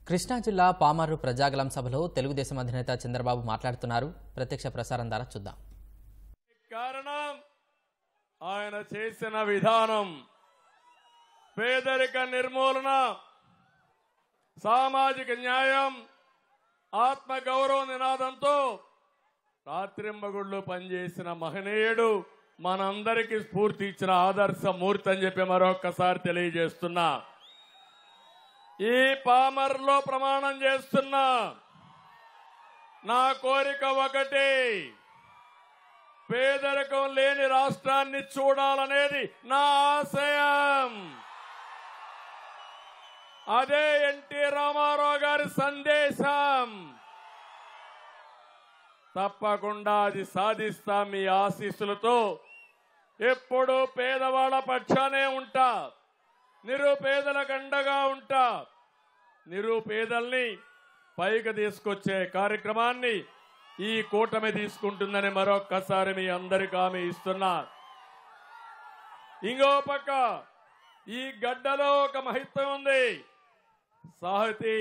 కృష్ణా జిల్లా పామర్రు ప్రజాగలం సభలో తెలుగుదేశం అధినేత చంద్రబాబు మాట్లాడుతున్నారు. ప్రత్యక్ష ప్రసారం ద్వారా చూద్దాం. కారణం ఆయన చేసిన విధానం పేదరిక నిర్మూలన, సామాజిక న్యాయం, ఆత్మగౌరవ నినాదంతో రాత్రింబగుళ్ళు పనిచేసిన మహనీయుడు, మనందరికీ స్ఫూర్తి ఇచ్చిన ఆదర్శ మూర్తి అని చెప్పి మరొక్కసారి తెలియజేస్తున్నా. ఈ పామర్లో ప్రమాణం చేస్తున్నా. నా కోరిక ఒకటి, పేదరికం లేని రాష్ట్రాన్ని చూడాలనేది నా ఆశయం. అదే ఎన్టీ రామారావు గారి సందేశం. తప్పకుండా అది సాధిస్తా. మీ ఆశీస్సులతో ఎప్పుడూ పేదవాళ్ల పక్షానే ఉంటా, నిరుపేదలకు అండగా ఉంటా. నిరుపేదల్ని పైకి తీసుకొచ్చే కార్యక్రమాన్ని ఈ కూటమి తీసుకుంటుందని మరొక్కసారి మీ అందరికీ హామీ ఇస్తున్నా. ఇంకో పక్క ఈ గడ్డలో ఒక మహిత్వం ఉంది. సాహితీ,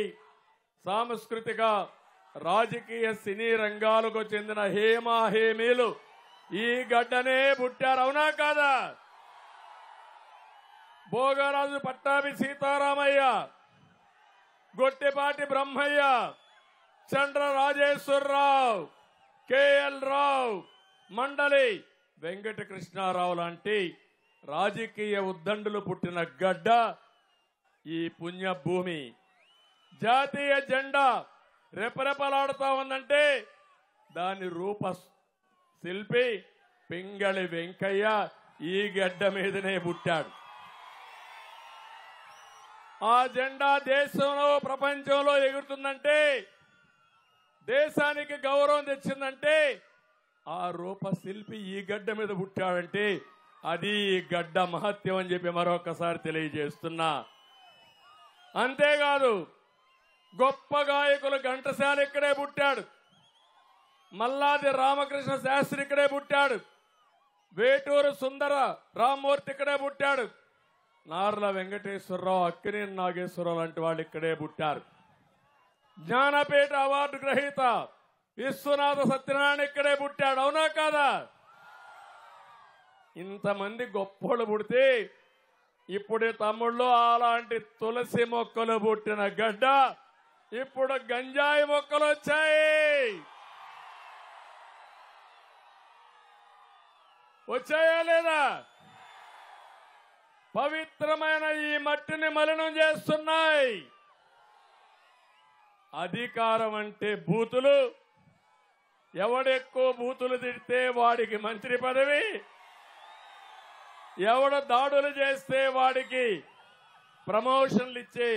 సాంస్కృతిక, రాజకీయ, సినీ రంగాలకు చెందిన హేమీలు ఈ గడ్డనే పుట్టారు. అవునా కాదా? భోగరాజు పట్టాభి సీతారామయ్య, గొట్టిపాటి బ్రహ్మయ్య, చంద్ర రాజేశ్వరరావు, కేఎల్ రావు, మండలి వెంకటకృష్ణారావు లాంటి రాజకీయ ఉద్దండులు పుట్టిన గడ్డ ఈ పుణ్యభూమి. జాతీయ జెండా రెపరెపలాడుతా ఉందంటే దాని రూప శిల్పి పింగళి వెంకయ్య ఈ గడ్డ మీదనే పుట్టాడు. ఆ జెండా దేశంలో, ప్రపంచంలో ఎగురుతుందంటే, దేశానికి గౌరవం తెచ్చిందంటే ఆ రూపశిల్పి ఈ గడ్డ మీద పుట్టాడంటే అది ఈ గడ్డ మహత్యం అని చెప్పి మరొకసారి తెలియజేస్తున్నా. అంతేకాదు, గొప్ప గాయకులు ఘంటసాల ఇక్కడే పుట్టాడు, మల్లాది రామకృష్ణ శాస్త్రి ఇక్కడే పుట్టాడు, వేటూరు సుందర రామ్మూర్తి ఇక్కడే పుట్టాడు, నార్ల వెంకటేశ్వరరావు, అక్కినేని నాగేశ్వరరావు లాంటి వాళ్ళు ఇక్కడే పుట్టారు. జ్ఞానపీఠ అవార్డు గ్రహీత విశ్వనాథ సత్యనారాయణ ఇక్కడే పుట్టాడు. అవునా కాదా? ఇంతమంది గొప్పోళ్ళు పుడితే ఇప్పుడు తమ్ముళ్ళు అలాంటి తులసి మొక్కలు పుట్టిన గడ్డ ఇప్పుడు గంజాయి మొక్కలు వచ్చాయా లేదా? పవిత్రమైన ఈ మట్టిని మలినం చేస్తున్నాయి. అధికారం అంటే బూతులు. ఎవడెక్కువ బూతులు తిడితే వాడికి మంత్రి పదవి, ఎవడు దాడులు చేస్తే వాడికి ప్రమోషన్లు ఇచ్చే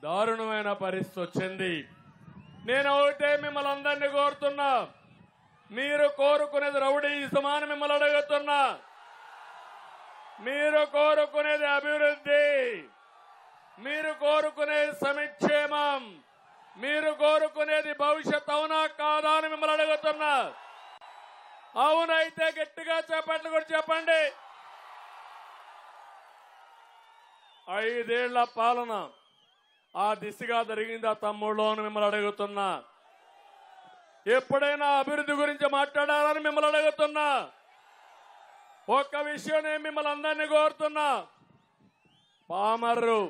దారుణమైన పరిస్థితి వచ్చింది. నేను ఒకటే మిమ్మల్ని అందరినీ కోరుతున్నా, మీరు కోరుకునేది రౌడీయిజమని మిమ్మల్ని అడుగుతున్నా. మీరు కోరుకునేది అభివృద్ధి, మీరు కోరుకునేది సంక్షేమం, మీరు కోరుకునేది భవిష్యత్. అవునా కాదా అని మిమ్మల్ని అడుగుతున్నా. అవునైతే గట్టిగా చెప్పండి, కూడా చెప్పండి. 5 ఏళ్ల పాలన ఆ దిశగా జరిగిందా తమ్ముళ్ళు అని మిమ్మల్ని అడుగుతున్నా. ఎప్పుడైనా అభివృద్ధి గురించి మాట్లాడాలని మిమ్మల్ని అడుగుతున్నా. ఒక్క విషయం నేను మిమ్మల్ని అందరినీ కోరుతున్నా. పామర్రు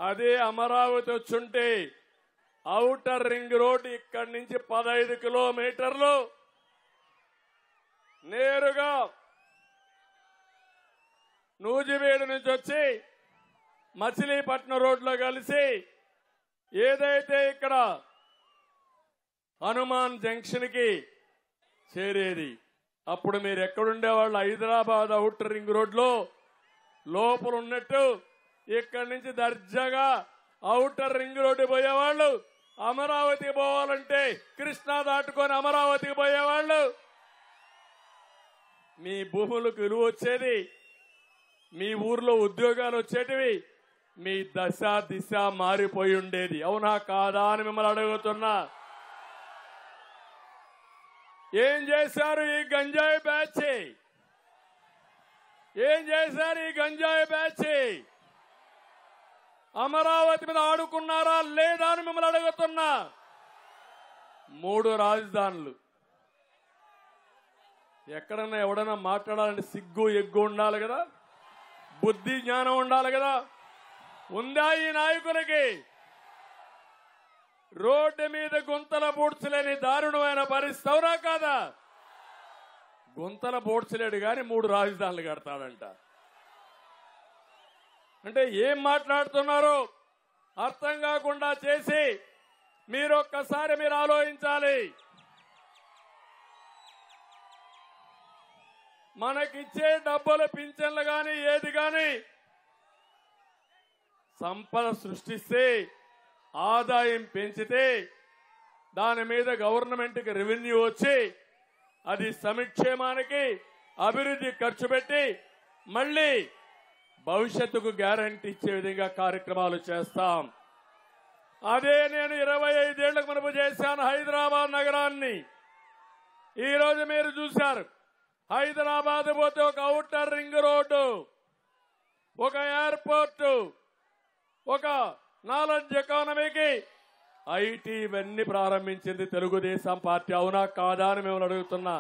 అదే అమరావతి వచ్చుంటే ఔటర్ రింగ్ రోడ్ ఇక్కడి నుంచి 15 కిలోమీటర్లు నేరుగా నూజివీడు నుంచి వచ్చి మచిలీపట్నం రోడ్లో కలిసి ఏదైతే ఇక్కడ హనుమాన్ జంక్షన్ కి చేరేది. అప్పుడు మీరు ఎక్కడుండేవాళ్ళు? హైదరాబాద్ ఔటర్ రింగ్ రోడ్లో లోపల ఉన్నట్టు ఇక్కడి నుంచి దర్జాగా ఔటర్ రింగ్ రోడ్డు పోయేవాళ్ళు. అమరావతికి పోవాలంటే కృష్ణా దాటుకొని అమరావతికి పోయేవాళ్ళు. మీ భూములకు విలువ వచ్చేది, మీ ఊర్లో ఉద్యోగాలు వచ్చేటివి, మీ దశ దిశ మారిపోయి ఉండేది. అవునా కాదా అని మిమ్మల్ని అడుగుతున్నా. ఏం చేశారు ఈ గంజాయి బ్యాచ్? ఏం చేశారు ఈ గంజాయి బ్యాచ్? అమరావతి మీద ఆడుకున్నారా లేదా అని మిమ్మల్ని అడుగుతున్నా. 3 రాజధానులు. ఎక్కడన్నా ఎవడన్నా మాట్లాడాలంటే సిగ్గు ఎగ్గు ఉండాలి కదా, బుద్ధి జ్ఞానం ఉండాలి కదా. ఉందా ఈ నాయకులకి? రోడ్డు మీద గుంతల పూడ్చలేని దారుణమైన పరిస్థితి అవునా కాదా? గుంతల పూడ్చలేడు కానీ 3 రాజధానులు కడతాడంట. అంటే ఏం మాట్లాడుతున్నారో అర్థం కాకుండా చేసి మీరు ఒక్కసారి మీరు ఆలోచించాలి. మనకిచ్చే డబ్బులు పింఛన్లు కానీ ఏది కానీ సంపద సృష్టిస్తే, ఆదాయం పెంచితే దాని మీద గవర్నమెంట్కి రెవెన్యూ వచ్చి అది సంక్షేమానికి అభివృద్ధి ఖర్చు పెట్టి మళ్ళీ భవిష్యత్తుకు గ్యారంటీ ఇచ్చే విధంగా కార్యక్రమాలు చేస్తాం. అదే నేను 25 ఏళ్లకు మునుపు చేశాను హైదరాబాద్ నగరాన్ని. ఈరోజు మీరు చూశారు, హైదరాబాద్ పోతే ఒక ఔటర్ రింగ్ రోడ్డు, ఒక ఎయిర్పోర్టు, ఒక నాలెడ్జ్ ఎకానమీకి ఐటీ ఇవన్నీ ప్రారంభించింది తెలుగుదేశం పార్టీ. అవునా కాదా అని మేము అడుగుతున్నా.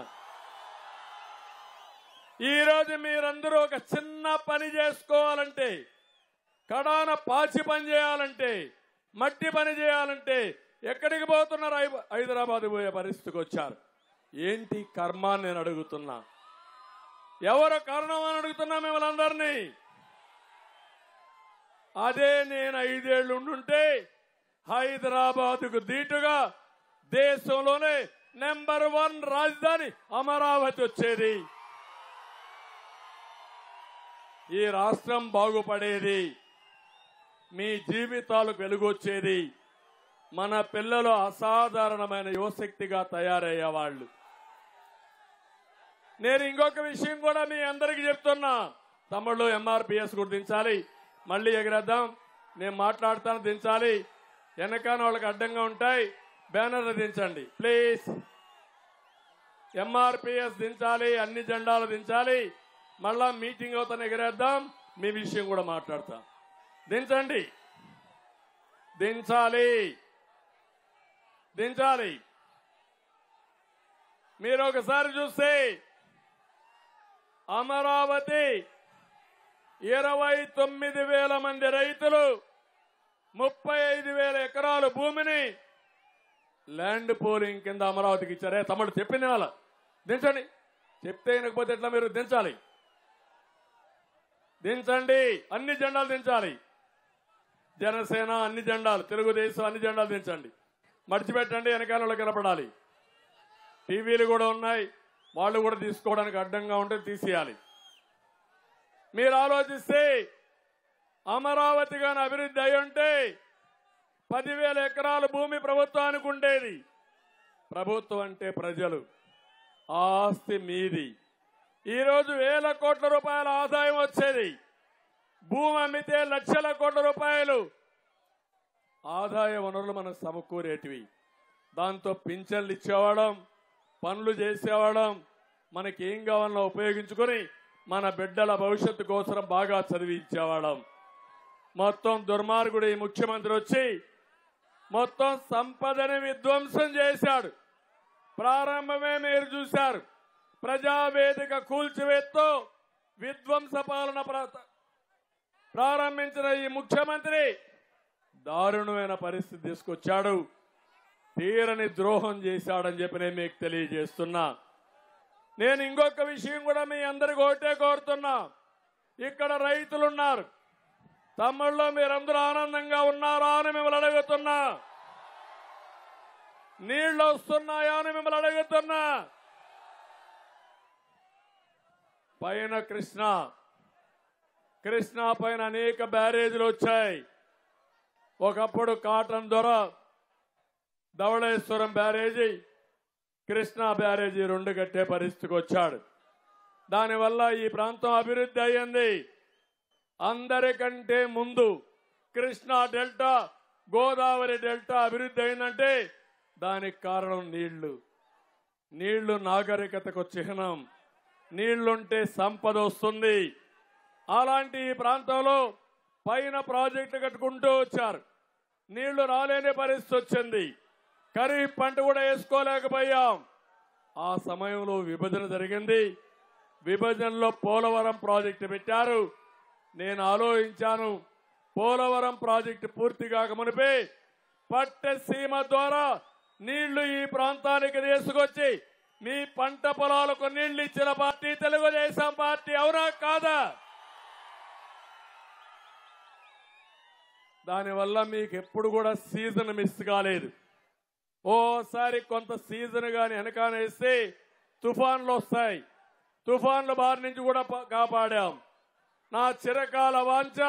ఈరోజు మీరందరూ ఒక చిన్న పని చేసుకోవాలంటే, కడాన పాచి పని చేయాలంటే, మట్టి పని చేయాలంటే ఎక్కడికి పోతున్నారు? హైదరాబాద్ పోయే పరిస్థితికి వచ్చారు. ఏంటి కర్మ అని నేను అడుగుతున్నా. ఎవరు కారణం అని అడుగుతున్నా మిమ్మల్ని అందరినీ. అదే నేను 5 ఏళ్లు ఉండుంటే హైదరాబాద్కు దీటుగా దేశంలోనే నెంబర్ 1 రాజధాని అమరావతి వచ్చేది. ఈ రాష్ట్రం బాగుపడేది, మీ జీవితాలకు వెలుగొచ్చేది, మన పిల్లలు అసాధారణమైన యువశక్తిగా తయారయ్యేవాళ్ళు. నేను ఇంకొక విషయం కూడా మీ అందరికీ చెప్తున్నా. తమ్ముళ్ళు ఎంఆర్పిఎస్ కూడా దించాలి, మళ్ళీ ఎగరేద్దాం. నేను మాట్లాడతాను, దించాలి. వెనకాల వాళ్ళకి అడ్డంగా ఉంటాయి, బ్యానర్లు దించండి ప్లీజ్. ఎంఆర్పిఎస్ దించాలి, అన్ని జెండాలు దించాలి. మళ్ళా మీటింగ్ అవుతాను, ఎగరేద్దాం. మీ విషయం కూడా మాట్లాడతాం. దించండి, దించాలి, దించాలి. మీరు ఒకసారి చూస్తే అమరావతి 29,000 మంది రైతులు 35,000 ఎకరాల భూమిని ల్యాండ్ పూలింగ్ కింద అమరావతికి ఇచ్చారే. తమ్ముడు చెప్పింది వాళ్ళ దించండి. చెప్తే వినకపోతే ఎట్లా? మీరు దించాలి, దించండి. అన్ని జెండాలు దించాలి. జనసేన అన్ని జెండాలు, తెలుగుదేశం అన్ని జెండాలు దించండి. మడిచిపెట్టండి, వెనకాలలో కనపడాలి. టీవీలు కూడా ఉన్నాయి, వాళ్ళు కూడా తీసుకోవడానికి అడ్డంగా ఉంటే తీసేయాలి. మీరు ఆలోచిస్తే అమరావతి గాని అభివృద్ధి అయి ఉంటే 10,000 ఎకరాల భూమి ప్రభుత్వానికి ఉండేది. ప్రభుత్వం అంటే ప్రజలు, ఆస్తి మీది. ఈరోజు 1,000 కోట్ల రూపాయల ఆదాయం వచ్చేది. భూమి అమ్మితే లక్షల కోట్ల రూపాయలు ఆదాయ వనరులు మనకు సమకూరేటివి. దాంతో పింఛన్లు ఇచ్చేవాళ్ళం, పనులు చేసేవాళ్ళం, మనకి ఏం కావాలన్నా ఉపయోగించుకొని మన బిడ్డల భవిష్యత్తు కోసం బాగా చదివించేవాళ్ళం. మొత్తం దుర్మార్గుడు ఈ ముఖ్యమంత్రి వచ్చి మొత్తం సంపదని విధ్వంసం చేశాడు. ప్రారంభమే మీరు చూశారు. ప్రజావేదిక కూల్చివేత్తో విధ్వంస పాలన ప్రారంభించిన ఈ ముఖ్యమంత్రి దారుణమైన పరిస్థితి తీసుకొచ్చాడు. తీరని ద్రోహం చేశాడని చెప్పి నేను మీకు తెలియజేస్తున్నా. నేను ఇంకొక విషయం కూడా మీ అందరికి ఒకటే కోరుతున్నా. ఇక్కడ రైతులున్నారు. తమ్ముళ్ళు మీరందరూ ఆనందంగా ఉన్నారా అని మిమ్మల్ని అడుగుతున్నా. నీళ్లు వస్తున్నాయా అని మిమ్మల్ని అడుగుతున్నా. పైన కృష్ణా పైన అనేక బ్యారేజీలు వచ్చాయి. ఒకప్పుడు కాటన్ దొర, ధవళేశ్వరం బ్యారేజీ, కృష్ణా బ్యారేజీ 2 కట్టే పరిస్థితికి వచ్చాడు. దానివల్ల ఈ ప్రాంతం అభివృద్ధి అయ్యింది. అందరికంటే ముందు కృష్ణా డెల్టా, గోదావరి డెల్టా అభివృద్ధి అయిందంటే దానికి కారణం నీళ్లు. నీళ్లు నాగరికతకు చిహ్నం. నీళ్లుంటే సంపద వస్తుంది. అలాంటి ఈ ప్రాంతంలో పైన ప్రాజెక్టు కట్టుకుంటూ వచ్చారు. నీళ్లు రాలేని పరిస్థితి వచ్చింది. ఖరీఫ్ పంట కూడా వేసుకోలేకపోయాం. ఆ సమయంలో విభజన జరిగింది. విభజనలో పోలవరం ప్రాజెక్టు పెట్టారు. నేను ఆలోచించాను, పోలవరం ప్రాజెక్టు పూర్తి కాక మునిపే పట్టసీమ ద్వారా నీళ్లు ఈ ప్రాంతానికి తీసుకొచ్చి మీ పంట పొలాలకు నీళ్లు ఇచ్చిన పార్టీ తెలుగుదేశం పార్టీ. అవునా కాదా? దానివల్ల మీకు ఎప్పుడు కూడా సీజన్ మిస్ కాలేదు. ఓసారి కొంత సీజన్ కానీ వెనకానేస్తే తుఫాన్లు వస్తాయి. తుఫాన్ల బారి నుంచి కూడా కాపాడాం. నా చిరకాల వాంఛ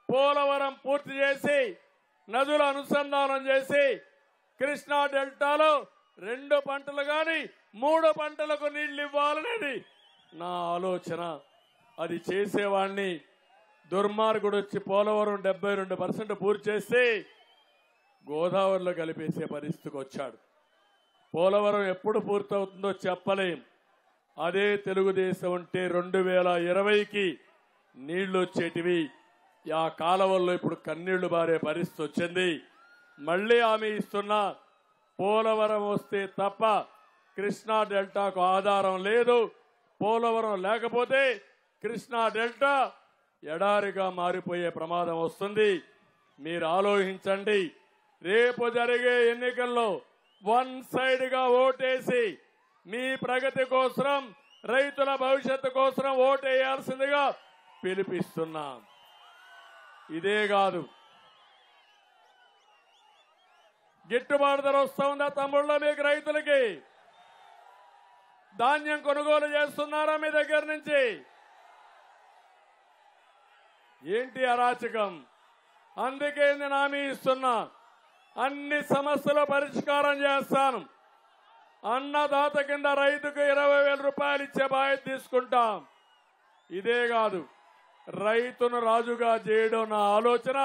పోలవరం పూర్తి చేసి నదుల అనుసంధానం చేసి కృష్ణా డెల్టాలో 2 పంటలు కానీ 3 పంటలకు నీళ్లు ఇవ్వాలనేది నా ఆలోచన. అది చేసేవాడిని. దుర్మార్గుడు వచ్చి పోలవరం 72% పూర్తి చేసి గోదావరిలో కలిపేసే పరిస్థితికి వచ్చాడు. పోలవరం ఎప్పుడు పూర్తవుతుందో చెప్పలేం. అదే తెలుగుదేశం ఉంటే 2020కి నీళ్లు వచ్చేటివి. ఆ కాలవల్లో ఇప్పుడు కన్నీళ్లు బారే పరిస్థితి వచ్చింది. మళ్లీ హామీ ఇస్తున్నా, పోలవరం వస్తే తప్ప కృష్ణా డెల్టాకు ఆధారం లేదు. పోలవరం లేకపోతే కృష్ణా డెల్టా ఎడారిగా మారిపోయే ప్రమాదం వస్తుంది. మీరు ఆలోచించండి. రేపు జరిగే ఎన్నికల్లో 1 సైడ్గా ఓటేసి మీ ప్రగతి కోసం, రైతుల భవిష్యత్తు కోసం ఓటేయాల్సిందిగా పిలిపిస్తున్నాం. ఇదే కాదు, గిట్టుబాటు ధర వస్తా ఉందా తమ్ముళ్ళ మీకు? రైతులకి ధాన్యం కొనుగోలు చేస్తున్నారా మీ దగ్గర నుంచి? ఏంటి అరాచకం? అందుకే నేను హామీ ఇస్తున్నా, అన్ని సమస్యల పరిష్కారం చేస్తాను. అన్నదాత కింద రైతుకు 20,000 రూపాయలు ఇచ్చే బాధ్యత తీసుకుంటాం. ఇదే కాదు, రైతును రాజుగా చేయడం నా ఆలోచన.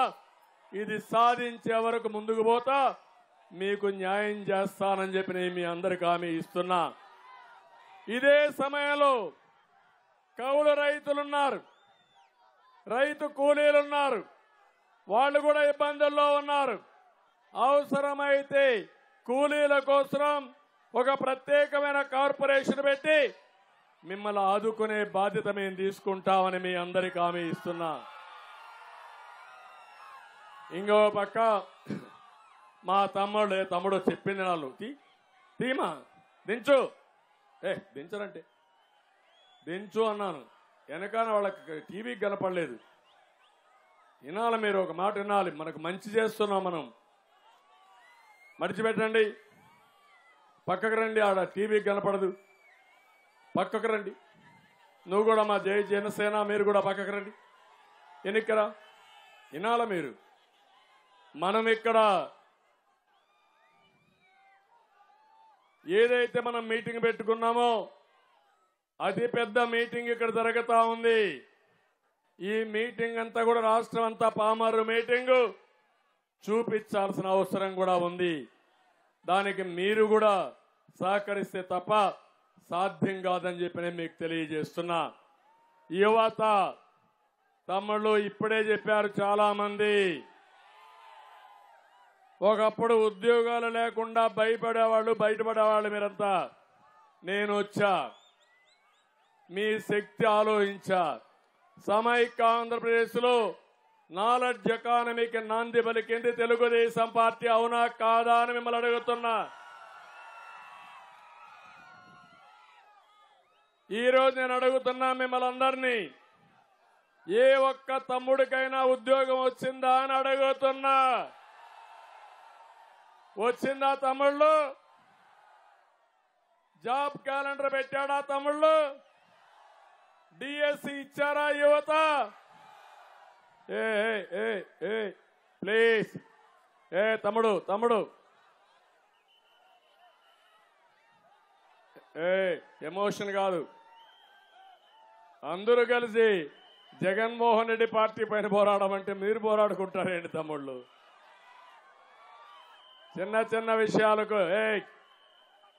ఇది సాధించే వరకు ముందుకు పోతా, మీకు న్యాయం చేస్తానని చెప్పి నేను మీ అందరికి హామీ ఇస్తున్నా. ఇదే సమయంలో కౌలు రైతులున్నారు, రైతు కూలీలున్నారు, వాళ్ళు కూడా ఇబ్బందుల్లో ఉన్నారు. అవసరమైతే కూలీల కోసం ఒక ప్రత్యేకమైన కార్పొరేషన్ పెట్టి మిమ్మల్ని ఆదుకునే బాధ్యత మేము తీసుకుంటామని మీ అందరికి హామీ ఇస్తున్నా. ఇంకో పక్క మా తమ్ముడు చెప్పింది నాళ్ళు తీమా దించు, దించరంటే దించు అన్నాను. వెనకాల వాళ్ళకి టీవీకి కనపడలేదు. వినాలి, మీరు ఒక మాట వినాలి. మనకు మంచి చేస్తున్నాం మనం. మడిచిపెట్టండి, పక్కకు రండి. ఆడ టీవీకి కనపడదు, పక్కకు రండి. నువ్వు కూడా మా జనసేన, మీరు కూడా పక్కకు రండి. ఎన్నికరా వినాల మీరు. మనం ఇక్కడ ఏదైతే మనం మీటింగ్ పెట్టుకున్నామో అతి పెద్ద మీటింగ్ ఇక్కడ జరుగుతా ఉంది. ఈ మీటింగ్ అంతా కూడా రాష్ట్రం అంతా పామరు మీటింగు చూపించాల్సిన అవసరం కూడా ఉంది. దానికి మీరు కూడా సహకరిస్తే తప్ప సాధ్యం కాదని చెప్పి నేను మీకు తెలియజేస్తున్నా. యువత తమ్ముళ్ళు ఇప్పుడే చెప్పారు చాలా మంది, ఒకప్పుడు ఉద్యోగాలు లేకుండా భయపడేవాళ్ళు, బయటపడేవాళ్ళు మీరంతా. నేను వచ్చా, మీ శక్తి ఆలోచించా. సమైక్య ఆంధ్రప్రదేశ్లో నాలెడ్జ్ ఎకానమీకి నాంది పలికింది తెలుగుదేశం పార్టీ. అవునా కాదా అని మిమ్మల్ని అడుగుతున్నా. ఈరోజు నేను అడుగుతున్నా మిమ్మల్ని అందరినీ, ఏ ఒక్క తమ్ముడికైనా ఉద్యోగం వచ్చిందా అని అడుగుతున్నా. వచ్చిందా తమ్ముళ్ళు? జాబ్ క్యాలెండర్ పెట్టాడా తమ్ముళ్ళు? డిఎస్సి ఇచ్చారా యువత? ప్లీజ్ తమ్ముడు ఎమోషన్ కాదు. అందరూ కలిసి జగన్మోహన్ రెడ్డి పార్టీ పైన పోరాడమంటే మీరు పోరాడుకుంటారేంటి తమ్ముళ్ళు? చిన్న చిన్న విషయాలకు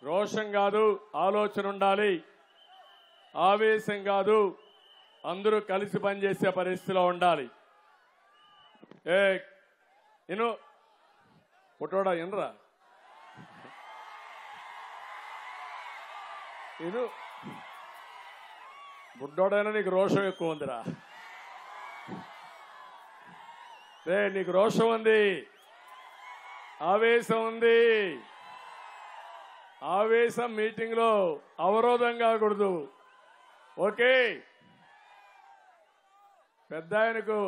రోషం కాదు, ఆలోచన ఉండాలి. ఆవేశం కాదు, అందరూ కలిసి పనిచేసే పరిస్థితిలో ఉండాలి. ఏ ఇను పుట్టోడా ఇనరా ఇను బుడ్డోడైనా నీకు రోషం ఎక్కువ ఉందిరా. రే నీకు రోషం ఉంది, ఆవేశం ఉంది. ఆవేశం మీటింగ్ లో అవరోధం కాకూడదు. ఓకే, పెద్ద ఆయనకు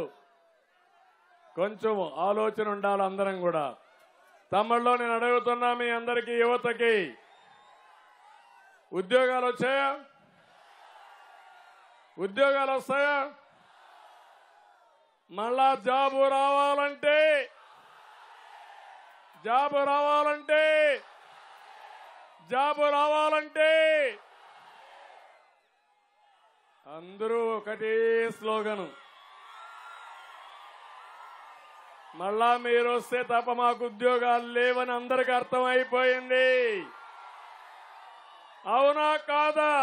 కొంచెం ఆలోచన ఉండాలి. అందరం కూడా తమ్ముళ్ళు నేను అడుగుతున్నా మీ అందరికీ, యువతకి ఉద్యోగాలు వచ్చాయా? ఉద్యోగాలు వస్తాయా? మళ్ళా జాబు రావాలంటే అందరూ ఒకటే స్లోగను, మళ్ళా మీరు వస్తే తప్ప మాకు ఉద్యోగాలు లేవని అందరికి అర్థమైపోయింది. అవునా కాదా?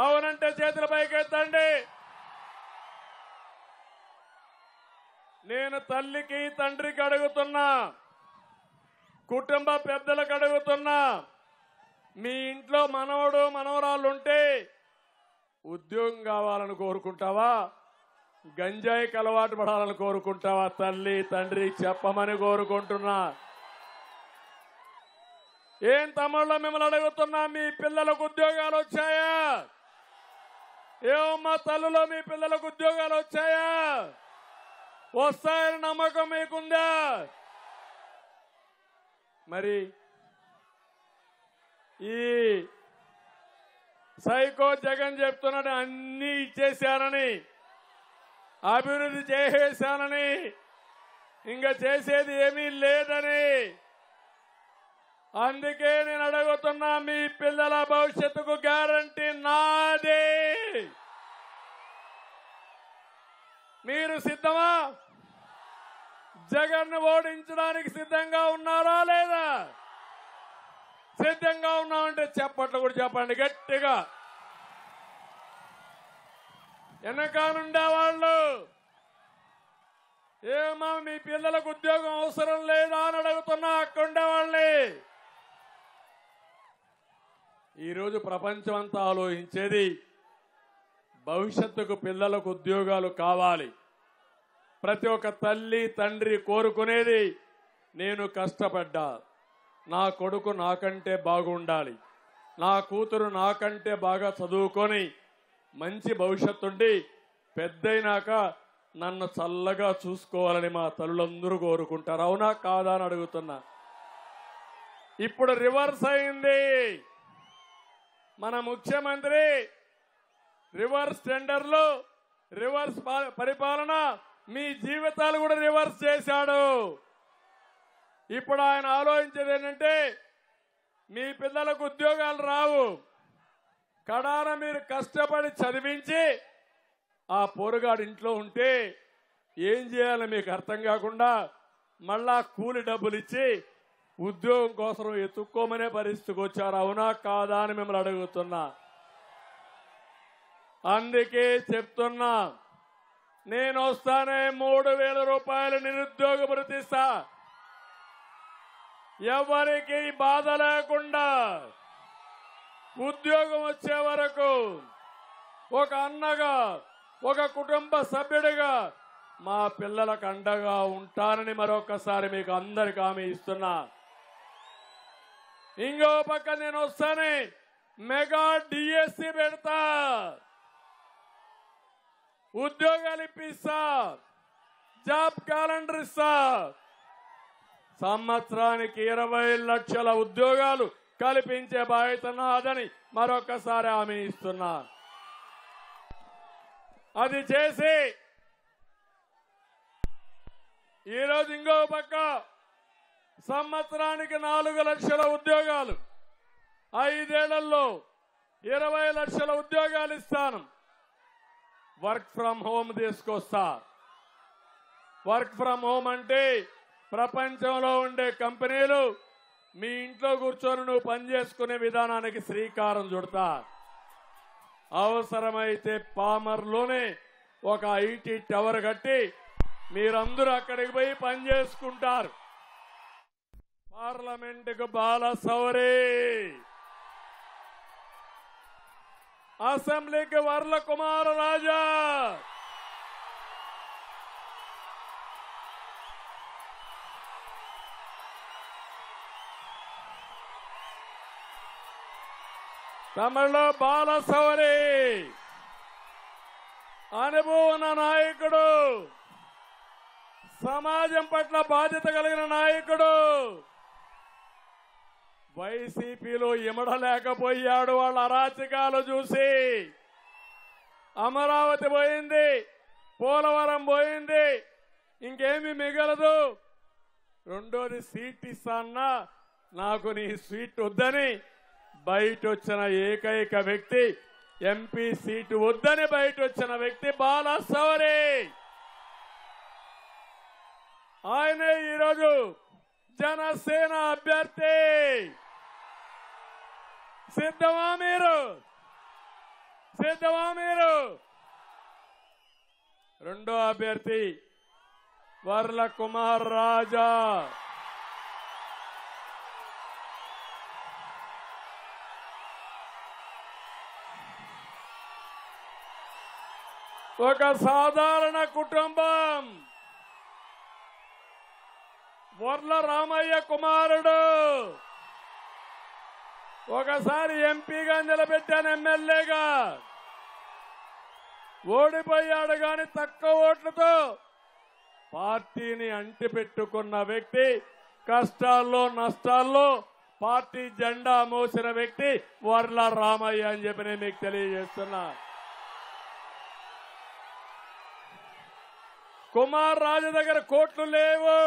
అవునంటే చేతుల పైకెత్తండి. నేను తల్లికి తండ్రికి అడుగుతున్నా, కుటుంబ పెద్దలకు అడుగుతున్నా, మీ ఇంట్లో మనవడు మనవరాళ్ళు ఉంటే ఉద్యోగం కావాలని కోరుకుంటావా? గంజాయికి అలవాటు పడాలని కోరుకుంటావా? తల్లి తండ్రి చెప్పమని కోరుకుంటున్నా. ఏం తమ్ముళ్ళు మిమ్మల్ని అడుగుతున్నా, మీ పిల్లలకు ఉద్యోగాలు వచ్చాయా? ఏమమ్మా తల్లులో మీ పిల్లలకు ఉద్యోగాలు వచ్చాయా? వస్తాయని నమ్మకం మీకుందా? మరి ఈ సైకో జగన్ చెప్తున్నాడు అన్ని ఇచ్చేశానని, అభివృద్ధి చేసేశానని, ఇంకా చేసేది ఏమీ లేదని. అందుకే నేను అడుగుతున్నా, మీ పిల్లల భవిష్యత్తుకు గ్యారంటీ నాదే. మీరు సిద్ధమా? జగన్ ఓడించడానికి సిద్ధంగా ఉన్నారా లేదా? సిద్ధంగా ఉన్నామంటే చెప్పట్లు కూడా చెప్పండి గట్టిగా. వెనకానుండే వాళ్ళు ఏమో మీ పిల్లలకు ఉద్యోగం అవసరం లేదా అని అడుగుతున్నా అక్కడుండే వాళ్ళని. ఈరోజు ప్రపంచం అంతా ఆలోచించేది భవిష్యత్తుకు పిల్లలకు ఉద్యోగాలు కావాలి. ప్రతి ఒక్క తల్లి తండ్రి కోరుకునేది నేను కష్టపడ్డా, నా కొడుకు నాకంటే బాగుండాలి, నా కూతురు నాకంటే బాగా చదువుకొని మంచి భవిష్యత్తు ఉండి పెద్దయినాక నన్ను చల్లగా చూసుకోవాలని మా తల్లులందరూ కోరుకుంటారు. అవునా కాదా అని అడుగుతున్నా. ఇప్పుడు రివర్స్ అయింది. మన ముఖ్యమంత్రి రివర్స్ టెండర్లు, రివర్స్ పరిపాలన, మీ జీవితాలు కూడా రివర్స్ చేశాడు. ఇప్పుడు ఆయన ఆలోచించేది ఏంటంటే మీ పిల్లలకు ఉద్యోగాలు రావు, కడాన మీరు కష్టపడి చదివించి ఆ పోరుగాడు ఇంట్లో ఉంటే ఏం చేయాలో మీకు అర్థం కాకుండా మళ్ళా కూలి డబ్బులు ఇచ్చి ఉద్యోగం కోసం ఎత్తుక్కోమనే పరిస్థితికి వచ్చారు. అవునా కాదా అని మిమ్మల్ని అడుగుతున్నా. అందుకే చెప్తున్నా, నేను వస్తానే 3,000 రూపాయలు నిరుద్యోగ భృతి ఇస్తా. ఎవరికి బాధ లేకుండా ఉద్యోగం వచ్చే వరకు ఒక అన్నగా, ఒక కుటుంబ సభ్యుడిగా మా పిల్లలకు అండగా ఉంటానని మరొకసారి మీకు అందరికి హామీ ఇస్తున్నా. ఇంకో పక్క నేను వస్తానే మెగా డిఎస్సి పెడతా, ఉద్యోగాలు ఇప్పిస్తా, జాబ్ క్యాలెండర్ ఇస్తా. సంవత్సరానికి 20 లక్షల ఉద్యోగాలు కల్పించే బాధ్యత నాదని మరొకసారి హామీ ఇస్తున్నా. అది చేసి ఈరోజు ఇంకో పక్క సంవత్సరానికి 4 లక్షల ఉద్యోగాలు, 5 ఏళ్లలో 20 లక్షల ఉద్యోగాలు ఇస్తాను. వర్క్ ఫ్రం హోమ్ తీసుకొస్తా. వర్క్ ఫ్రం హోమ్ అంటే ప్రపంచంలో ఉండే కంపెనీలు మీ ఇంట్లో కూర్చొని నువ్వు పనిచేసుకునే విధానానికి శ్రీకారం చుడతా. అవసరమైతే పామర్లోనే ఒక ఐటీ టవర్ కట్టి మీరందరూ అక్కడికి పోయి పని చేసుకుంటారు. పార్లమెంటుకు బాలశౌరి, అసెంబ్లీకి వర్ల కుమార రాజా, తమిళలో బాలశౌరి అనుభవం నాయకుడు, సమాజం పట్ల బాధ్యత కలిగిన నాయకుడు. వైసీపీలో ఇమడలేకపోయాడు. వాళ్ళ అరాచకాలు చూసి అమరావతి పోయింది, పోలవరం పోయింది, ఇంకేమీ మిగలదు. రెండోది సీట్ ఇస్తాన్నా, నాకు నీ సీట్ వద్దని బయట వచ్చిన ఏకైక వ్యక్తి, ఎంపీ సీటు వద్దని బయట వచ్చిన వ్యక్తి బాలశౌరి. ఆయనే ఈరోజు జనసేన అభ్యర్థి. సిద్ధమా మీరు? సిద్ధమా మీరు? రెండో అభ్యర్థి వర్ల కుమార్ రాజా. ఒక సాధారణ కుటుంబం, వర్ల రామయ్య కుమారుడు. ఒకసారి ఎంపీగా నిలబెట్టాను, ఎమ్మెల్యేగా ఓడిపోయాడు. కానీ తక్కువ ఓట్లతో పార్టీని అంటిపెట్టుకున్న వ్యక్తి, కష్టాల్లో నష్టాల్లో పార్టీ జెండా మోసిన వ్యక్తి వర్ల రామయ్య అని చెప్పి నేను మీకు తెలియజేస్తున్నా. కుమార్ రాజు దగ్గర కోట్లు లేవు,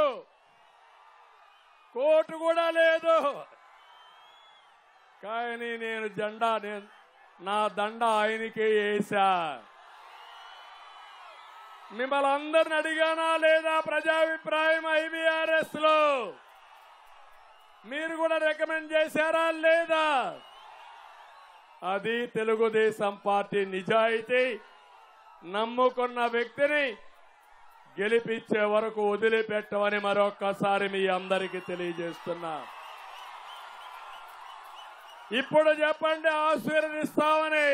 కోటు కూడా లేదు. కానీ నేను నా దండ ఆయనకే వేసా. మిమ్మల్ని అందరిని అడిగానా లేదా? ప్రజాభిప్రాయం IVRS లో మీరు కూడా రికమెండ్ చేశారా లేదా? అది తెలుగుదేశం పార్టీ నిజాయితీ. నమ్ముకున్న వ్యక్తిని గెలిపించే వరకు వదిలిపెట్టమని మరొక్కసారి మీ అందరికీ తెలియజేస్తున్నా. ఇప్పుడు చెప్పండి, ఆశీర్వదిస్తామని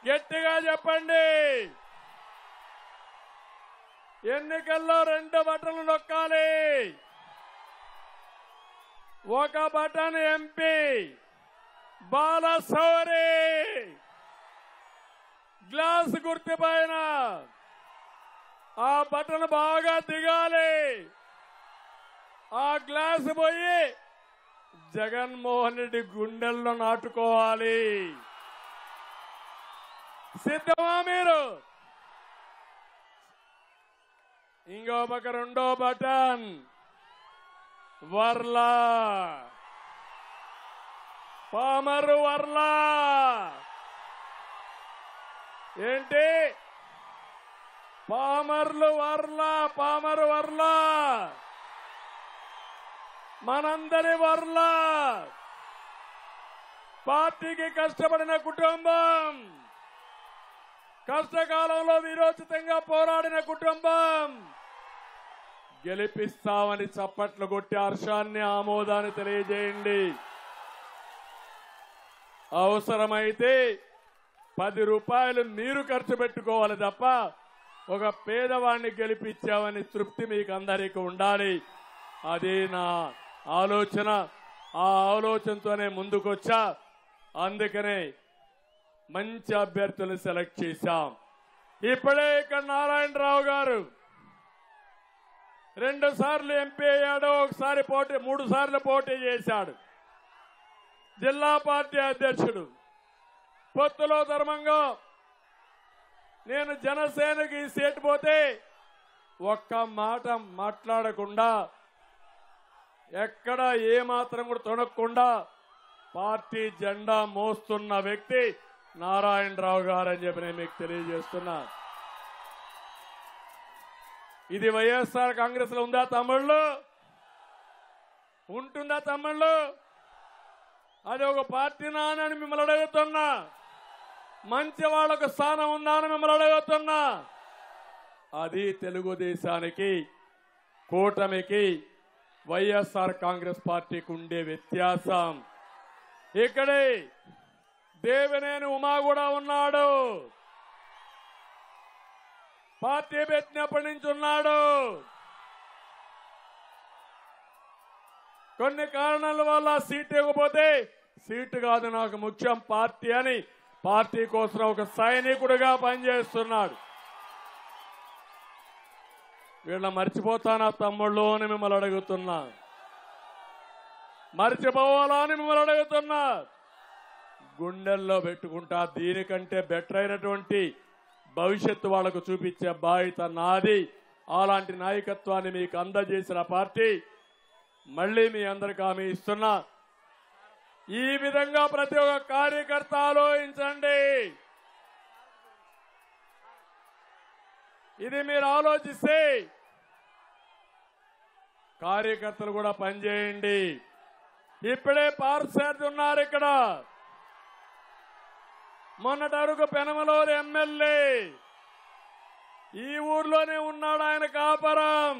గట్టిగా చెప్పండి. ఎన్నికల్లో 2 బటన్లు నొక్కాలి. ఒక బటన్ ఎంపీ బాలశౌరి, గ్లాస్ గుర్తు పైన ఆ బటన్ బాగా దిగాలి. ఆ గ్లాస్ పోయి జగన్మోహన్ రెడ్డి గుండెల్లో నాటుకోవాలి. సిద్ధమా మీరు? ఇంకో పక్క రెండో బటన్ వర్ల, పామరు వర్ల. ఏంటి? పామర్లు వర్ల, పామరు వర్ల, మనందరి వర్ల. పార్టీకి కష్టపడిన కుటుంబం, కష్టకాలంలో వీరోచితంగా పోరాడిన కుటుంబం. గెలిపిస్తామని చప్పట్లు కొట్టి హర్షాన్ని, ఆమోదాన్ని తెలియజేయండి. అవసరమైతే 10 రూపాయలు మీరు ఖర్చు పెట్టుకోవాలి తప్ప ఒక పేదవాడిని గెలిపించామని తృప్తి మీకు అందరికీ ఉండాలి. అది నా ఆలోచన. ఆ ఆలోచనతోనే ముందుకొచ్చా. అందుకనే మంచి అభ్యర్థులను సెలెక్ట్ చేశాం. ఇప్పుడే ఇక్కడ నారాయణరావు గారు 2 సార్లు ఎంపీ అయ్యాడు, 3 సార్లు పోటీ చేశాడు. జిల్లా పార్టీ అధ్యక్షుడు. పొత్తులో ధర్మంగా నేను జనసేనకి సీటు పోతే ఒక్క మాట మాట్లాడకుండా, ఎక్కడ ఏ మాత్రం కూడా తొణక్కుండా పార్టీ జెండా మోస్తున్న వ్యక్తి నారాయణరావు గారు అని చెప్పి నేను మీకు తెలియజేస్తున్నా. ఇది వైఎస్ఆర్ కాంగ్రెస్ లో ఉందా తమ్ముళ్ళు? ఉంటుందా తమ్ముళ్ళు? అది ఒక పార్టీ నానని మిమ్మల్ని అడుగుతున్నా. మంచి వాళ్ళకు స్థానం ఉందా అని మిమ్మల్ని అడుగుతున్నా. అది తెలుగుదేశానికి కూటమికి వైఎస్ఆర్ కాంగ్రెస్ పార్టీకి ఉండే వ్యత్యాసం. ఇక్కడే దేవినేని ఉమా కూడా ఉన్నాడు, పార్టీ పెట్టినప్పటి నుంచి ఉన్నాడు. కొన్ని కారణాల వల్ల సీటు ఇవ్వకపోతే సీటు కాదు నాకు ముఖ్యం పార్టీ అని పార్టీ కోసం ఒక సైనికుడిగా పనిచేస్తున్నాడు. వీళ్ళ మర్చిపోతానా తమ్ముళ్ళు అని మిమ్మల్ని అడుగుతున్నా, మర్చిపోవాలా అని మిమ్మల్ని అడుగుతున్నా. గుండెల్లో పెట్టుకుంటా. దీనికంటే బెటర్ అయినటువంటి భవిష్యత్తు వాళ్లకు చూపించే బాధ్యత నాది. అలాంటి నాయకత్వాన్ని మీకు అందజేసిన పార్టీ మళ్ళీ మీ అందరికి హామీ ఇస్తున్నా. ఈ విధంగా ప్రతి ఒక్క కార్యకర్త ఆలోచించండి. ఇది మీరు ఆలోచిస్తే కార్యకర్తలు కూడా పనిచేయండి. ఇప్పుడే పార్సార్థి ఉన్నారు ఇక్కడ, మొన్నటి వరకు పెనమలూరు ఎమ్మెల్యే, ఈ ఊర్లోనే ఉన్నాడు ఆయన కాపురం.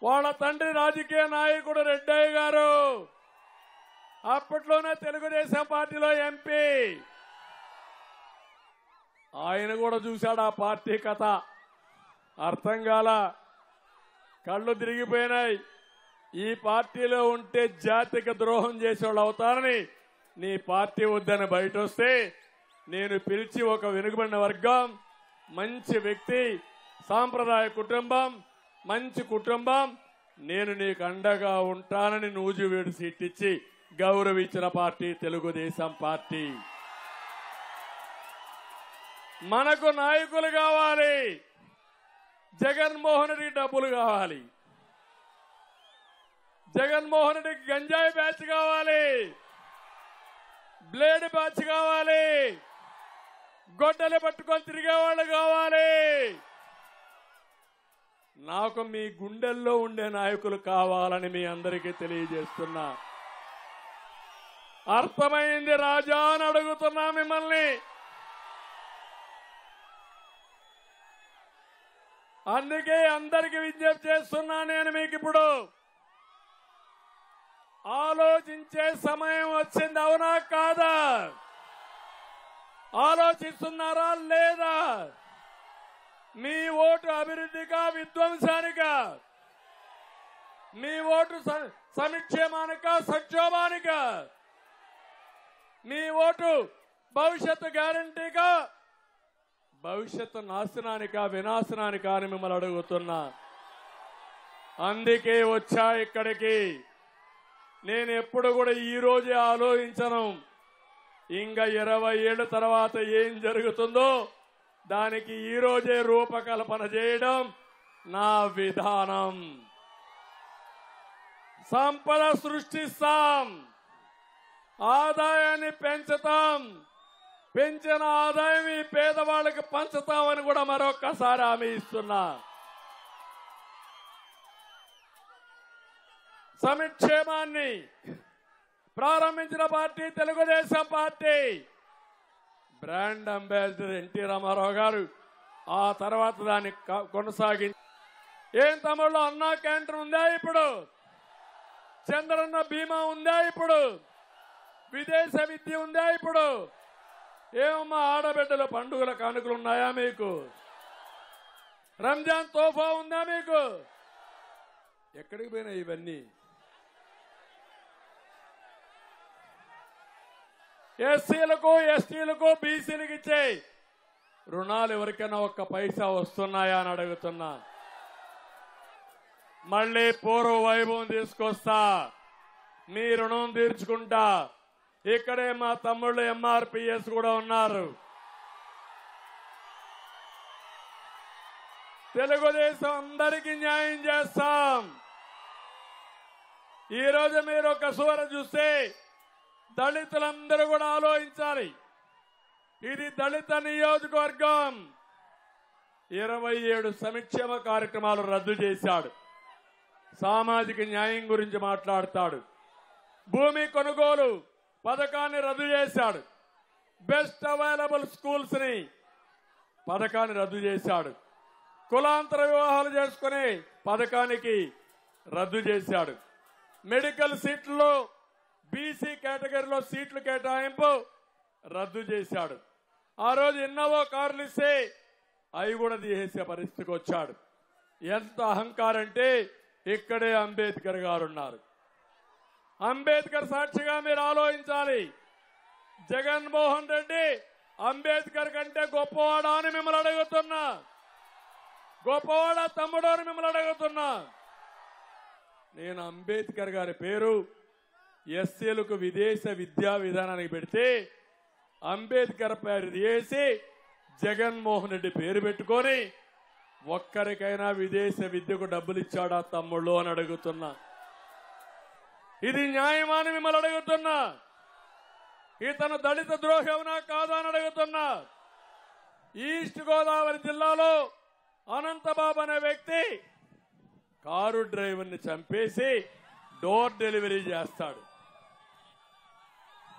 వాళ్ళ తండ్రి రాజకీయ నాయకుడు రెడ్డయ్య గారు, అప్పట్లోనే తెలుగుదేశం పార్టీలో ఎంపీ. ఆయన కూడా చూశాడు ఆ పార్టీ కథ, అర్థం కాల, కళ్ళు తిరిగిపోయినాయి. ఈ పార్టీలో ఉంటే జాతికి ద్రోహం చేసేవాళ్ళు అవుతారని నీ పార్టీ వద్దని బయట వస్తే నేను పిలిచి ఒక వెనుకబడిన వర్గం, మంచి వ్యక్తి, సాంప్రదాయ కుటుంబం, మంచి కుటుంబం, నేను నీకు అండగా ఉంటానని నూజివీడు సీట్ ఇచ్చి గౌరవించిన పార్టీ తెలుగుదేశం పార్టీ. మనకు నాయకులు కావాలి, జగన్మోహన్ రెడ్డి డబ్బులు కావాలి, జగన్మోహన్ రెడ్డికి గంజాయి బ్యాచ్ కావాలి, బ్లేడ్ బ్యాచ్ కావాలి, గొడ్డలు పట్టుకొని తిరిగేవాళ్ళు కావాలి. నాకు మీ గుండెల్లో ఉండే నాయకులు కావాలని మీ అందరికీ తెలియజేస్తున్నా. అర్థమైంది రాజా అని అడుగుతున్నా మిమ్మల్ని. అందుకే అందరికి విజ్ఞప్తి చేస్తున్నా నేను మీకు, ఇప్పుడు ఆలోచించే సమయం వచ్చింది, అవునా కాదా? ఆలోచిస్తున్నారా లేదా? మీ ఓటు అభివృద్ధిగా విధ్వంసానికా? మీ ఓటు సంక్షేమానికా సంక్షోభానికా? మీ ఓటు భవిష్యత్తు గ్యారంటీగా భవిష్యత్తు నాశనానికా వినాశనానికా అని మిమ్మల్ని అడుగుతున్నా. అందుకే వచ్చా ఇక్కడికి. నేను ఎప్పుడు కూడా ఈ రోజే ఆలోచించను, ఇంకా 20 ఏళ్ల తర్వాత ఏం జరుగుతుందో దానికి ఈ రోజే రూపకల్పన చేయడం నా విధానం. సంపద సృష్టిస్తాం, ఆదాయాన్ని పెంచుతాం, పెంచిన ఆదాయం ఈ పేదవాళ్ళకి పంచుతామని కూడా మరొక్కసారి హామీ ఇస్తున్నా. సంక్షేమాన్ని ప్రారంభించిన party Telugu Desam party. Brand ambassador NT Rama Rao garu ఆ తర్వాత దాన్ని కొనసాగించి, ఏం తమిళలో అన్నా క్యాంటీన్ ఉందా ఇప్పుడు? చంద్రన్న బీమా ఉందా ఇప్పుడు? విదేశ విద్య ఉందా ఇప్పుడు? ఏమమ్మా ఆడబిడ్డల పండుగల కానుకలు ఉన్నాయా మీకు? రంజాన్ తోఫా ఉందా మీకు? ఎక్కడికి పోయినాయి ఇవన్నీ? ఎస్సీలకు, ఎస్టీలకు, బీసీలకు ఇచ్చే రుణాలు ఎవరికైనా ఒక్క పైసా వస్తున్నాయా అని అడుగుతున్నా. మళ్ళీ పూర్వ వైభవం తీసుకొస్తా, మీ రుణం తీర్చుకుంటా. ఇక్కడే మా తమ్ముళ్ళు ఎంఆర్పిఎస్ కూడా ఉన్నారు. తెలుగుదేశం అందరికీ న్యాయం చేస్తాం. ఈరోజు మీరు ఒక సూర చూస్తే దళితులందరూ కూడా ఆలోచించాలి. ఇది దళిత నియోజకవర్గం. 27 సంక్షేమ కార్యక్రమాలు రద్దు చేశాడు. సామాజిక న్యాయం గురించి మాట్లాడతాడు. భూమి కొనుగోలు పథకాన్ని రద్దు చేశాడు. బెస్ట్ అవైలబుల్ స్కూల్స్ ని పథకాన్ని రద్దు చేశాడు. కులాంతర వివాహాలు చేసుకునే పథకానికి రద్దు చేశాడు. మెడికల్ సీట్లలో బీసీ కేటగిరీలో సీట్లు కేటాయింపు రద్దు చేశాడు. ఆ రోజు ఇన్నోవా కార్లు ఇస్తే అవి కూడా తీసేసే పరిస్థితికి వచ్చాడు. ఎంత అహంకారం అంటే ఇక్కడే అంబేద్కర్ గారు ఉన్నారు. అంబేద్కర్ సాక్షిగా మీరు ఆలోచించాలి. జగన్మోహన్ రెడ్డి అంబేద్కర్ కంటే గొప్పవాడా అని మిమ్మల్ని అడుగుతున్నా. గొప్పవాడా తమ్ముడు అని మిమ్మల్ని అడుగుతున్నా. నేను అంబేద్కర్ గారి పేరు ఎస్సీలకు విదేశ విద్యా విధానానికి పెడితే అంబేద్కర్ పేరు తీసి జగన్మోహన్ రెడ్డి పేరు పెట్టుకొని ఒక్కరికైనా విదేశ విద్యకు డబ్బులు ఇచ్చాడా తమ్ముళ్ళు అని అడుగుతున్నా. ఇది న్యాయమా అని మిమ్మల్ని అడుగుతున్నా. ఇతను దళిత ద్రోహేమనా కాదా అని అడుగుతున్నా. ఈస్ట్ గోదావరి జిల్లాలో అనంతబాబు అనే వ్యక్తి కారు డ్రైవర్ని చంపేసి డోర్ డెలివరీ చేస్తాడు.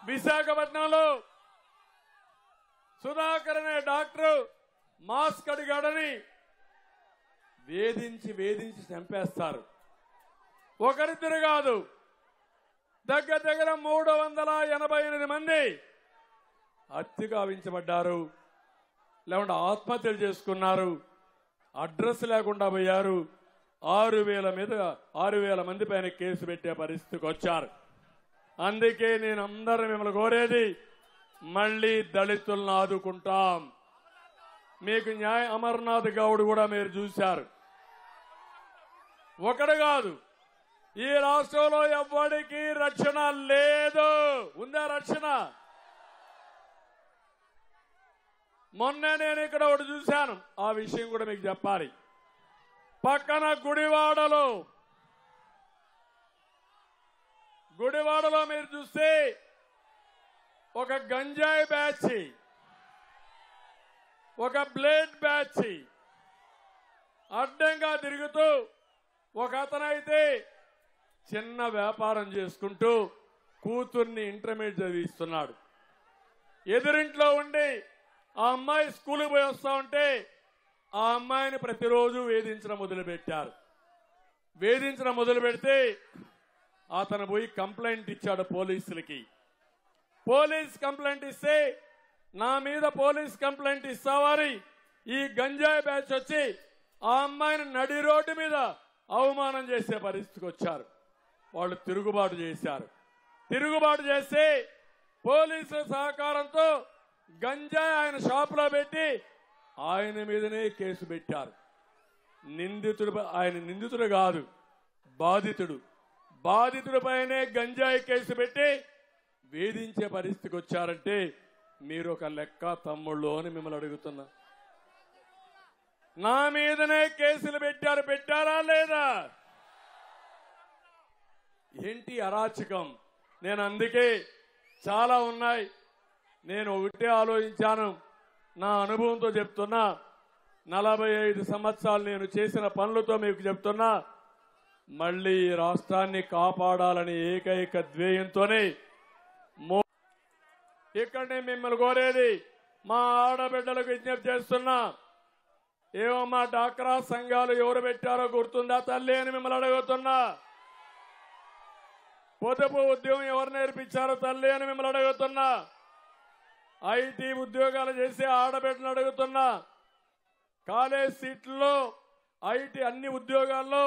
విశాఖపట్నంలో సుధాకర్ అనే డాక్టర్ మాస్క్ అడిగాడని వేధించి చంపేస్తారు. ఒకరిద్దరు కాదు, దగ్గర 388 మంది హత్య గావించబడ్డారు. లేకుంటే ఆత్మహత్యలు చేసుకున్నారు. అడ్రస్ లేకుండా పోయారు. 6,000 మంది పైన కేసు పెట్టే పరిస్థితికి వచ్చారు. అందుకే నేను అందరూ మిమ్మల్ని కోరేది, మళ్ళీ దళితులను ఆదుకుంటాం. మీకు న్యాయ అమర్నాథ్ గౌడ్ కూడా మీరు చూశారు. ఒకడు కాదు, ఈ రాష్ట్రంలో ఎవ్వడికి రక్షణ లేదు. ఉందా రక్షణ? మొన్న నేను ఇక్కడ ఒకటి చూశాను. ఆ విషయం కూడా మీకు చెప్పాలి. పక్కన గుడివాడలో మీరు చూస్తే ఒక గంజాయి బ్యాచ్, ఒక బ్లేడ్ బ్యాచ్ అడ్డంగా తిరుగుతూ, ఒక అతనైతే చిన్న వ్యాపారం చేసుకుంటూ కూతుర్ని ఇంటర్మీడియట్ చదివిస్తున్నాడు. ఎదురింట్లో ఉండి ఆ అమ్మాయి స్కూల్కి పోయి వస్తా ఉంటే ఆ అమ్మాయిని ప్రతిరోజు వేధించడం మొదలుపెట్టారు. వేధించడం మొదలు పెడితే అతను పోయి కంప్లైంట్ ఇచ్చాడు పోలీసులకి. పోలీస్ కంప్లైంట్ ఇస్తే, నా మీద పోలీస్ కంప్లైంట్ ఇస్తావారి ఈ గంజాయి బ్యాచ్ వచ్చి ఆ అమ్మాయిని నడి రోడ్డు మీద అవమానం చేసే పరిస్థితికి వచ్చారు. వాళ్ళు తిరుగుబాటు చేశారు. తిరుగుబాటు చేస్తే పోలీసుల సహకారంతో గంజాయి ఆయన షాపులో పెట్టి ఆయన మీదనే కేసు పెట్టారు. ఆయన నిందితుడు కాదు, బాధితుడు. బాధితుడిపైనే గంజాయి కేసు పెట్టి వేధించే పరిస్థితికి వచ్చారంటే మీరు ఒక లెక్క తమ్ముళ్ళు అని మిమ్మల్ని అడుగుతున్నా. నా మీదనే కేసులు పెట్టారా లేదా? ఏంటి అరాచకం? నేను అందుకే చాలా ఉన్నాయి. నేను ఒకటే ఆలోచించాను, నా అనుభవంతో చెప్తున్నా. 45 సంవత్సరాలు నేను చేసిన పనులతో మీకు చెప్తున్నా. మళ్ళీ ఈ రాష్ట్రాన్ని కాపాడాలని ఏకైక ధ్యేయంతోనే ఇక్కడ నేను మిమ్మల్ని కోరేది, మా ఆడబిడ్డలకు విజ్ఞప్తి చేస్తున్నా. ఏమమ్మా డాక్రా సంఘాలు ఎవరు పెట్టారో గుర్తుందా తల్లి అని మిమ్మల్ని అడుగుతున్నా. పొదుపు ఉద్యోగం ఎవరు నేర్పించారో తల్లి అని మిమ్మల్ని అడుగుతున్నా. ఐటీ ఉద్యోగాలు చేసే ఆడబిడ్డలు అడుగుతున్నా. కాలేజ్ సీట్లలో ఐటీ అన్ని ఉద్యోగాల్లో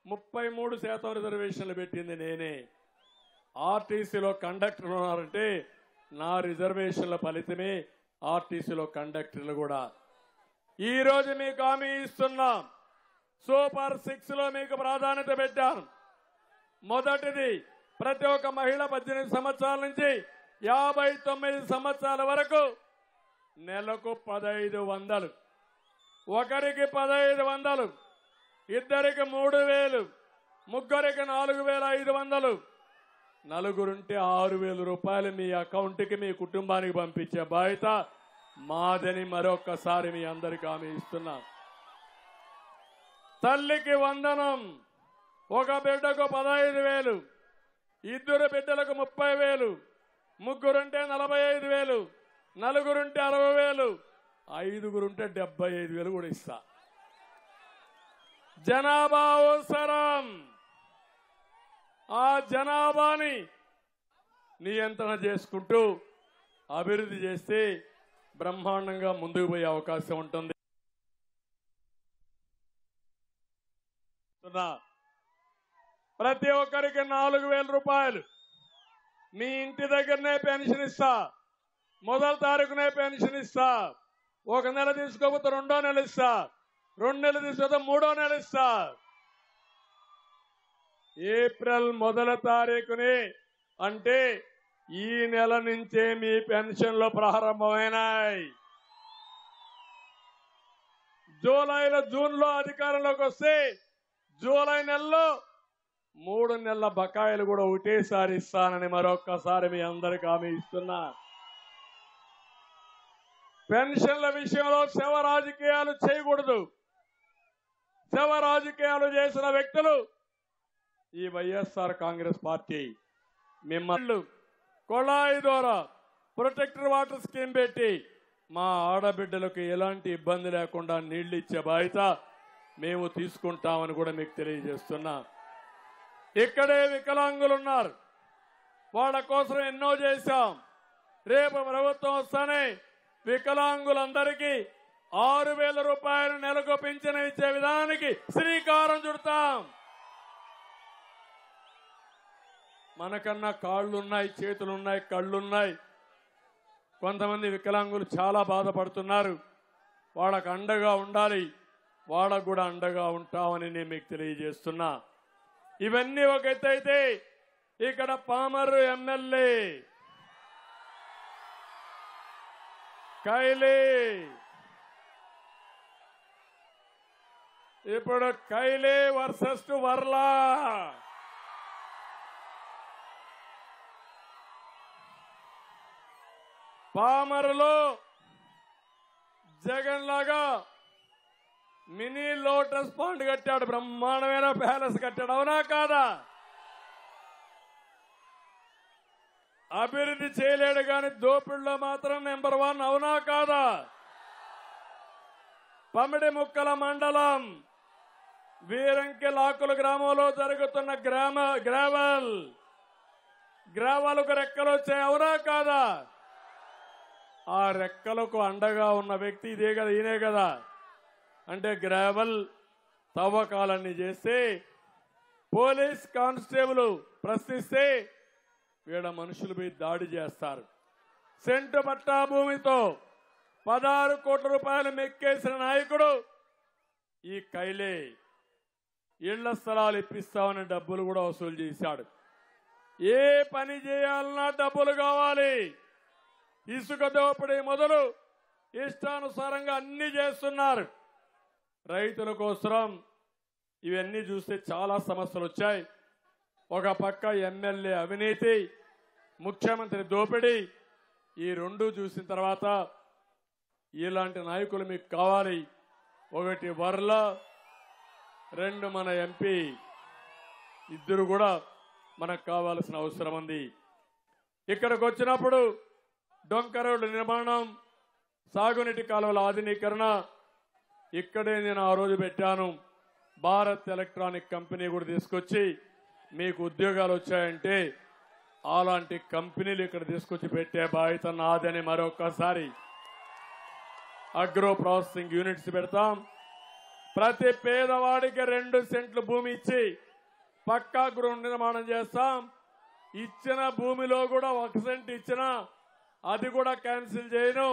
33% రిజర్వేషన్లు పెట్టింది నేనే. ఆర్టీసీలో కండక్టర్లు ఉన్నారంటే నా రిజర్వేషన్ల ఫలితమే ఆర్టీసీలో కండక్టర్లు కూడా. ఈ రోజు మీకు హామీ ఇస్తున్నాం. సూపర్ 6 లో మీకు ప్రాధాన్యత పెట్టాను. మొదటిది, ప్రతి ఒక్క మహిళ 18 సంవత్సరాల నుంచి 59 సంవత్సరాల వరకు నెలకు 1,500, ఒకరికి 1,500, ఇద్దరికి 3,000, ముగ్గురికి 4,500, నలుగురుంటే 6,000 రూపాయలు మీ అకౌంట్కి మీ కుటుంబానికి పంపించే బాధ్యత మాదని మరొక్కసారి మీ అందరికీ హామీ ఇస్తున్నా. తల్లికి వందనం, ఒక బిడ్డకు 15,000, ఇద్దరు బిడ్డలకు 30,000, ముగ్గురుంటే 45,000, నలుగురుంటే 60,000, 5గురు ఉంటే 75,000 కూడా ఇస్తా. జనాభా అవసరం. ఆ జనాభాని నియంత్రణ చేసుకుంటూ అభివృద్ధి చేస్తే బ్రహ్మాండంగా ముందుకు పోయే అవకాశం ఉంటుంది. ప్రతి ఒక్కరికి 4,000 రూపాయలు మీ ఇంటి దగ్గరనే పెన్షన్ ఇస్తా. మొదటి తారీఖునే పెన్షన్ ఇస్తా. ఒక నెల తీసుకోకపోతే 2వ నెల ఇస్తా. 2 నెలలు తీసుకోకపోతే 3వ నెల ఇస్తా. ఏప్రిల్ 1వ తారీఖుని అంటే ఈ నెల నుంచే మీ పెన్షన్లు ప్రారంభమైనాయి. జూన్లో అధికారంలోకి వస్తే జూలై నెలలో 3 నెలల బకాయిలు కూడా ఒకటేసారి ఇస్తానని మరొక్కసారి మీ అందరికీ హామీ ఇస్తున్నా. పెన్షన్ల విషయంలో శవ రాజకీయాలు చేయకూడదు. శవ రాజకీయాలు చేసిన వ్యక్తులు ఈ వైఎస్ఆర్ కాంగ్రెస్ పార్టీ. మిమ్మల్ని కొళాయి ద్వారా ప్రొటెక్టర్ వాటర్ స్కీమ్ పెట్టి మా ఆడబిడ్డలకు ఎలాంటి ఇబ్బంది లేకుండా నీళ్లు ఇచ్చే బాధ్యత మేము తీసుకుంటామని కూడా మీకు తెలియజేస్తున్నా. ఇక్కడే వికలాంగులు ఉన్నారు. వాళ్ళ కోసం ఎన్నో చేశాం. రేపు ప్రభుత్వం వస్తానే వికలాంగులందరికీ 6,000 రూపాయలు నెలకు పింఛను ఇచ్చే విధానానికి శ్రీకారం చుడతాం. మనకన్నా కాళ్ళున్నాయి, చేతులున్నాయి, కళ్ళున్నాయి. కొంతమంది వికలాంగులు చాలా బాధపడుతున్నారు. వాళ్ళకు అండగా ఉండాలి. వాళ్ళకు కూడా అండగా ఉంటామని నేను మీకు తెలియజేస్తున్నా. ఇవన్నీ ఒక ఎత్తు అయితే ఇక్కడ పామరు ఎమ్మెల్యే కైలే ఇప్పుడు కైలే వర్సెస్ వర్లా. పామరులో జగన్ లాగా మినీ లోటస్ పాండ్ కట్టాడు. బ్రహ్మాండమైన ప్యాలెస్ కట్టాడు. అవునా కాదా? అభివృద్ధి చేయలేడు కానీ దోపిడిలో మాత్రం నెంబర్ 1. అవునా కాదా? పమిడి ముక్కల మండలం వీరంకి లాకుల గ్రామంలో జరుగుతున్న గ్రావెల్కు రెక్కలు వచ్చాయి. అవునా కాదా? ఆ రెక్కలకు అండగా ఉన్న వ్యక్తి ఇదే కదా, ఈయనే కదా. అంటే గ్రావెల్ తవ్వకాలన్నీ చేస్తే పోలీస్ కానిస్టేబుల్ ప్రశ్నిస్తే వీళ్ళ మనుషులపై దాడి చేస్తారు. సెంటు పట్టా భూమితో 16 కోట్ల రూపాయలు మెక్కేసిన నాయకుడు ఈ కైలే. ఇళ్ల స్థలాలు ఇప్పిస్తామని డబ్బులు కూడా వసూలు చేశాడు. ఏ పని చేయాలన్నా డబ్బులు కావాలి. ఇసుక దోపిడీ మొదలు ఇష్టానుసారంగా అన్ని చేస్తున్నారు. రైతుల కోసం ఇవన్నీ చూస్తే చాలా సమస్యలు వచ్చాయి. ఒక పక్క ఎమ్మెల్యే అవినీతి, ముఖ్యమంత్రి దోపిడీ, ఈ రెండు చూసిన తర్వాత ఇలాంటి నాయకులు మీకు కావాలి. ఒకటి వర్ల, 2 మన ఎంపీ, ఇద్దరు కూడా మనకు కావాల్సిన అవసరం ఉంది. ఇక్కడికి వచ్చినప్పుడు డొంక రోడ్డు నిర్మాణం, సాగునీటి కాలువల ఆధునీకరణ ఇక్కడే నేను ఆ రోజు పెట్టాను. భారత్ ఎలక్ట్రానిక్ కంపెనీ కూడా తీసుకొచ్చి మీకు ఉద్యోగాలు వచ్చాయంటే అలాంటి కంపెనీలు ఇక్కడ తీసుకొచ్చి పెట్టే బాధ్యత నాదని మరొకసారి అగ్రో ప్రాసెసింగ్ యూనిట్స్ పెడతాం. ప్రతి పేదవాడికి 2 సెంట్లు భూమి ఇచ్చి పక్కా గృహ నిర్మాణం చేస్తాం. ఇచ్చిన భూమిలో కూడా 1 సెంట్ ఇచ్చినా అది కూడా క్యాన్సిల్ చేయను.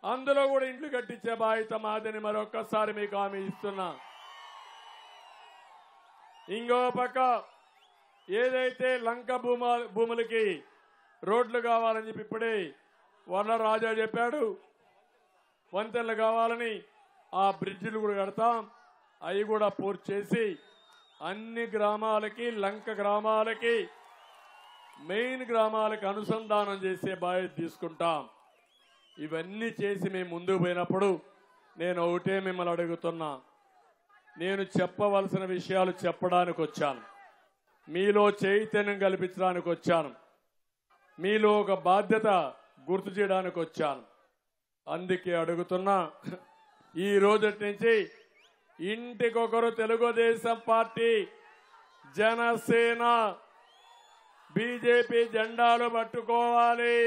అందులో కూడా ఇండ్లు కట్టించే బాధ్యత మాదని మరొకసారి మీకు హామీ ఇస్తున్నా. ఇంకో పక్క ఏదైతే లంక భూములకి రోడ్లు కావాలని చెప్పి ఇప్పుడే వర్ల రాజా చెప్పాడు. వంతెనలు కావాలని ఆ బ్రిడ్జిలు కూడా కడతాం. అవి కూడా పూర్తి చేసి అన్ని గ్రామాలకి, లంక గ్రామాలకి, మెయిన్ గ్రామాలకు అనుసంధానం చేసే బాధ్యత తీసుకుంటాం. ఇవన్నీ చేసి మేము ముందుకు పోయినప్పుడు నేను ఒకటే మిమ్మల్ని అడుగుతున్నా. నేను చెప్పవలసిన విషయాలు చెప్పడానికి వచ్చాను. మీలో చైతన్యం కల్పించడానికి వచ్చాను. మీలో ఒక బాధ్యత గుర్తు చేయడానికి వచ్చాను. అందుకే అడుగుతున్నా, ఈ రోజటి నుంచి ఇంటికొకరు తెలుగుదేశం పార్టీ, జనసేన, బీజేపీ జెండాలు పట్టుకోవాలి,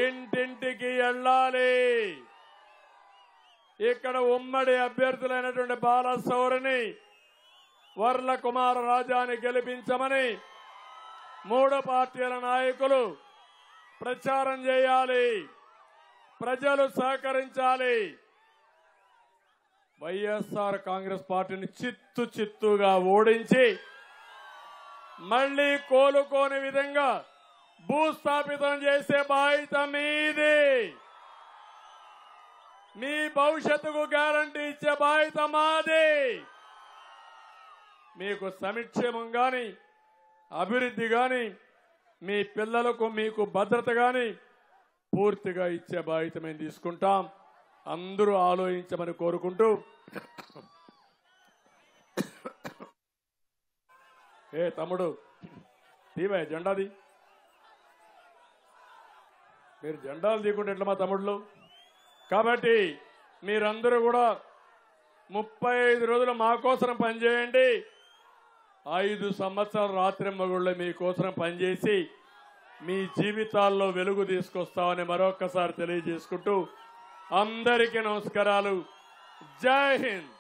ఇంటింటికి వెళ్ళాలి. ఇక్కడ ఉమ్మడి అభ్యర్థులైనటువంటి బాలశౌరిని, వర్ల కుమార రాజాని గెలిపించమని 3 పార్టీల నాయకులు ప్రచారం చేయాలి. ప్రజలు సహకరించాలి. వైఎస్ఆర్ కాంగ్రెస్ పార్టీని చిత్తుగా ఓడించి మళ్లీ కోలుకోని విధంగా భూస్థాపితం చేసే బాధ్యత మీది. మీ భవిష్యత్తుకు గ్యారంటీ ఇచ్చే బాధ్యత మాది. మీకు సంక్షేమం గాని, అభివృద్ధి గాని, మీ పిల్లలకు మీకు భద్రత గాని పూర్తిగా ఇచ్చే బాధ్యత మేము తీసుకుంటాం. అందరూ ఆలోచించమని కోరుకుంటూ, తమ్ముడు తీవే జెండాది, మీరు జెండాలు తీయకుంటే ఎట్లా మా తమ్ముళ్ళు? కాబట్టి మీరందరూ కూడా 35 రోజులు మా కోసం పనిచేయండి. 5 సంవత్సరాలు రాత్రి మగుళ్ళు మీకోసం పనిచేసి మీ జీవితాల్లో వెలుగు తీసుకొస్తామని మరొక్కసారి తెలియజేసుకుంటూ అందరికీ నమస్కారాలు. జై హింద్.